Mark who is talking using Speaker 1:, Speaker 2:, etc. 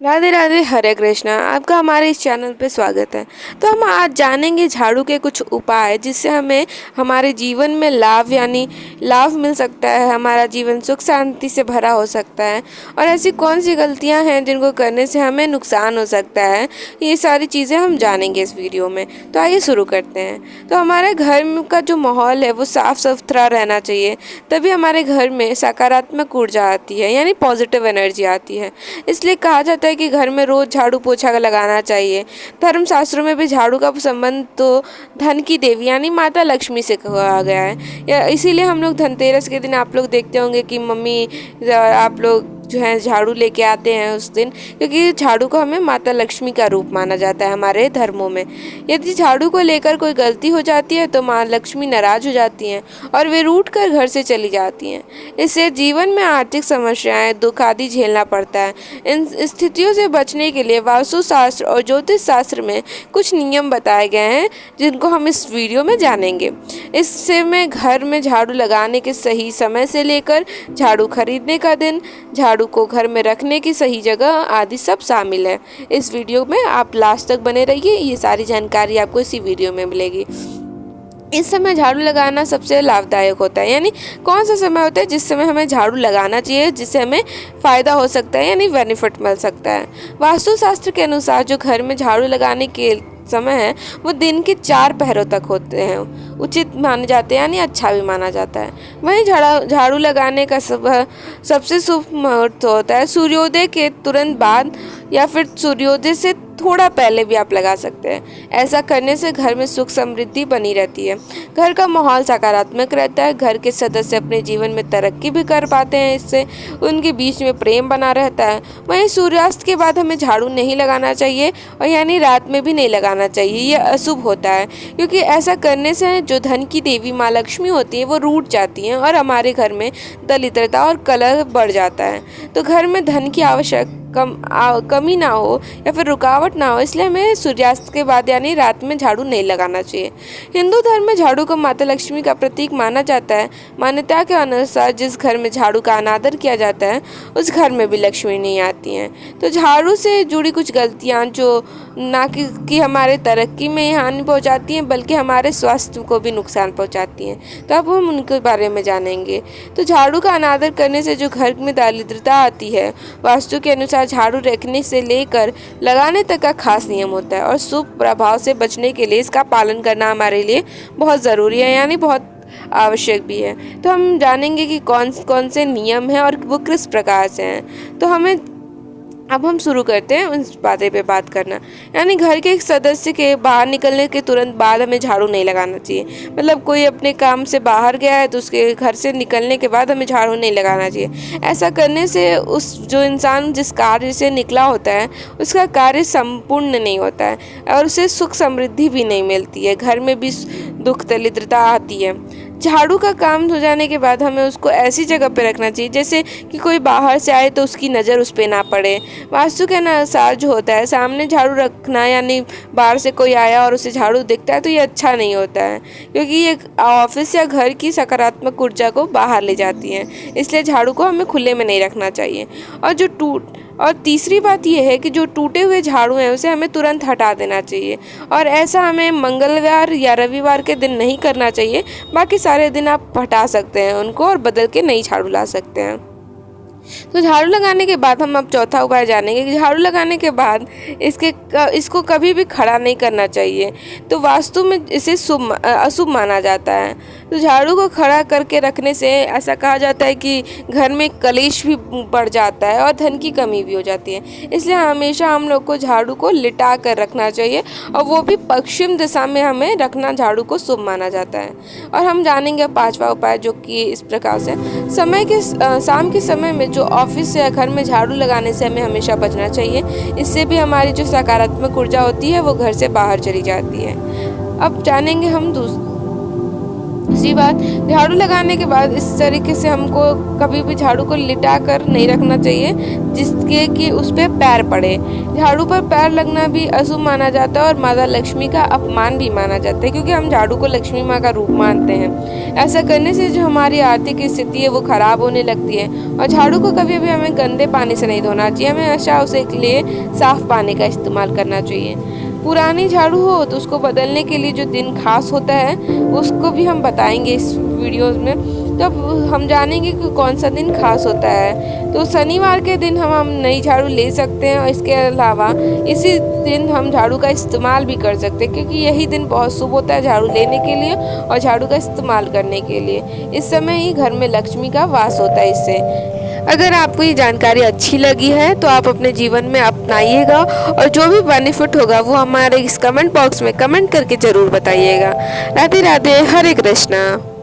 Speaker 1: राधे राधे, हरे कृष्णा। आपका हमारे इस चैनल पे स्वागत है। तो हम आज जानेंगे झाड़ू के कुछ उपाय जिससे हमें हमारे जीवन में लाभ मिल सकता है, हमारा जीवन सुख शांति से भरा हो सकता है। और ऐसी कौन सी गलतियां हैं जिनको करने से हमें नुकसान हो सकता है, ये सारी चीज़ें हम जानेंगे इस वीडियो में। तो आइए शुरू करते हैं। तो हमारे घर का जो माहौल है वो साफ सुथरा रहना चाहिए, तभी हमारे घर में सकारात्मक ऊर्जा आती है, यानी पॉजिटिव एनर्जी आती है। इसलिए कहा जाता है कि घर में रोज झाड़ू पोछा लगाना चाहिए। धर्मशास्त्रों में भी झाड़ू का संबंध तो धन की देवी यानी माता लक्ष्मी से कहा गया है। या इसीलिए हम लोग धनतेरस के दिन आप लोग देखते होंगे कि मम्मी आप लोग जो है झाड़ू लेके आते हैं उस दिन, क्योंकि झाड़ू को हमें माता लक्ष्मी का रूप माना जाता है हमारे धर्मों में। यदि झाड़ू को लेकर कोई गलती हो जाती है तो माँ लक्ष्मी नाराज हो जाती हैं और वे रूठ कर घर से चली जाती हैं। इससे जीवन में आर्थिक समस्याएं, दुख आदि झेलना पड़ता है। इन स्थितियों से बचने के लिए वास्तुशास्त्र और ज्योतिष शास्त्र में कुछ नियम बताए गए हैं जिनको हम इस वीडियो में जानेंगे। इससे में घर में झाड़ू लगाने के सही समय से लेकर झाड़ू खरीदने का दिन, झाड़ू को घर में रखने की सही जगह आदि सब शामिल है। इस वीडियो में आप लास्ट तक बने रहिए, ये सारी जानकारी आपको इसी वीडियो में मिलेगी। इस समय झाड़ू लगाना सबसे लाभदायक होता है, यानी कौन सा समय होता है जिस समय हमें झाड़ू लगाना चाहिए, जिससे हमें फ़ायदा हो सकता है, यानी बेनिफिट मिल सकता है। वास्तुशास्त्र के अनुसार जो घर में झाड़ू लगाने के समय है वो दिन के 4 पहरों तक होते हैं, उचित माने जाते हैं, यानी अच्छा भी माना जाता है। वहीं झाड़ू लगाने का सबसे शुभ मुहूर्त होता है सूर्योदय के तुरंत बाद या फिर सूर्योदय से थोड़ा पहले भी आप लगा सकते हैं। ऐसा करने से घर में सुख समृद्धि बनी रहती है, घर का माहौल सकारात्मक रहता है, घर के सदस्य अपने जीवन में तरक्की भी कर पाते हैं, इससे उनके बीच में प्रेम बना रहता है। वहीं सूर्यास्त के बाद हमें झाड़ू नहीं लगाना चाहिए, और यानी रात में भी नहीं लगाना चाहिए, ये अशुभ होता है, क्योंकि ऐसा करने से जो धन की देवी माँ लक्ष्मी होती है वो रूठ जाती हैं और हमारे घर में दरिद्रता और कलह बढ़ जाता है। तो घर में धन की कमी ना हो या फिर रुकावट ना हो, इसलिए हमें सूर्यास्त के बाद यानी रात में झाड़ू नहीं लगाना चाहिए। हिंदू धर्म में झाड़ू को माता लक्ष्मी का प्रतीक माना जाता है। मान्यता के अनुसार जिस घर में झाड़ू का अनादर किया जाता है उस घर में भी लक्ष्मी नहीं आती हैं। तो झाड़ू से जुड़ी कुछ गलतियाँ जो ना कि हमारे तरक्की में हानि पहुँचाती हैं, बल्कि हमारे स्वास्थ्य को भी नुकसान पहुँचाती हैं, तो अब हम उनके बारे में जानेंगे। तो झाड़ू का अनादर करने से जो घर में दरिद्रता आती है, वास्तु के अनुसार झाड़ू रखने से लेकर लगाने तक का खास नियम होता है, और शुभ प्रभाव से बचने के लिए इसका पालन करना हमारे लिए बहुत ज़रूरी है, यानी बहुत आवश्यक भी है। तो हम जानेंगे कि कौन कौन से नियम हैं और वो किस प्रकार से हैं। तो अब हम शुरू करते हैं उस बातें पे बात करना। यानी घर के एक सदस्य के बाहर निकलने के तुरंत बाद हमें झाड़ू नहीं लगाना चाहिए। मतलब कोई अपने काम से बाहर गया है तो उसके घर से निकलने के बाद हमें झाड़ू नहीं लगाना चाहिए। ऐसा करने से उस जो इंसान जिस कार्य से निकला होता है उसका कार्य संपूर्ण नहीं होता है और उसे सुख समृद्धि भी नहीं मिलती है, घर में भी दुख दरिद्रता आती है। झाड़ू का काम हो जाने के बाद हमें उसको ऐसी जगह पे रखना चाहिए जैसे कि कोई बाहर से आए तो उसकी नज़र उस पर ना पड़े। वास्तु के अनुसार जो होता है, सामने झाड़ू रखना, यानी बाहर से कोई आया और उसे झाड़ू दिखता है तो ये अच्छा नहीं होता है, क्योंकि ये ऑफिस या घर की सकारात्मक ऊर्जा को बाहर ले जाती है। इसलिए झाड़ू को हमें खुले में नहीं रखना चाहिए। और तीसरी बात यह है कि जो टूटे हुए झाड़ू हैं उसे हमें तुरंत हटा देना चाहिए, और ऐसा हमें मंगलवार या रविवार के दिन नहीं करना चाहिए। बाकी सारे दिन आप हटा सकते हैं उनको और बदल के नई झाड़ू ला सकते हैं। तो झाड़ू लगाने के बाद हम अब चौथा उपाय जानेंगे कि झाड़ू लगाने के बाद इसको कभी भी खड़ा नहीं करना चाहिए, तो वास्तु में इसे अशुभ माना जाता है। तो झाड़ू को खड़ा करके रखने से ऐसा कहा जाता है कि घर में कलेश भी बढ़ जाता है और धन की कमी भी हो जाती है। इसलिए हमेशा हम लोग को झाड़ू को लिटा कर रखना चाहिए, और वो भी पश्चिम दिशा में हमें रखना झाड़ू को शुभ माना जाता है। और हम जानेंगे 5वां उपाय, जो कि इस प्रकार से शाम के समय में जो ऑफिस या घर में झाड़ू लगाने से हमें हमेशा बचना चाहिए। इससे भी हमारी जो सकारात्मक ऊर्जा होती है वो घर से बाहर चली जाती है। अब जानेंगे हम दूसरी बात, झाड़ू लगाने के बाद इस तरीके से हमको कभी भी झाड़ू को लिटा कर नहीं रखना चाहिए जिसके कि उस पर पैर पड़े। झाड़ू पर पैर लगना भी अशुभ माना जाता है और माता लक्ष्मी का अपमान भी माना जाता है, क्योंकि हम झाड़ू को लक्ष्मी माँ का रूप मानते हैं। ऐसा करने से जो हमारी आर्थिक स्थिति है वो खराब होने लगती है। और झाड़ू को कभी भी हमें गंदे पानी से नहीं धोना चाहिए, हमें हमेशा उसे के लिए साफ पानी का इस्तेमाल करना चाहिए। पुरानी झाड़ू हो तो उसको बदलने के लिए जो दिन खास होता है उसको भी हम बताएंगे इस वीडियोज़ में। तब हम जानेंगे कि कौन सा दिन खास होता है। तो शनिवार के दिन हम नई झाड़ू ले सकते हैं और इसके अलावा इसी दिन हम झाड़ू का इस्तेमाल भी कर सकते हैं, क्योंकि यही दिन बहुत शुभ होता है झाड़ू लेने के लिए और झाड़ू का इस्तेमाल करने के लिए। इस समय ही घर में लक्ष्मी का वास होता है इससे। अगर आपको ये जानकारी अच्छी लगी है तो आप अपने जीवन में अपनाइएगा और जो भी बेनिफिट होगा वो हमारे इस कमेंट बॉक्स में कमेंट करके ज़रूर बताइएगा। राधे राधे, हरे कृष्णा।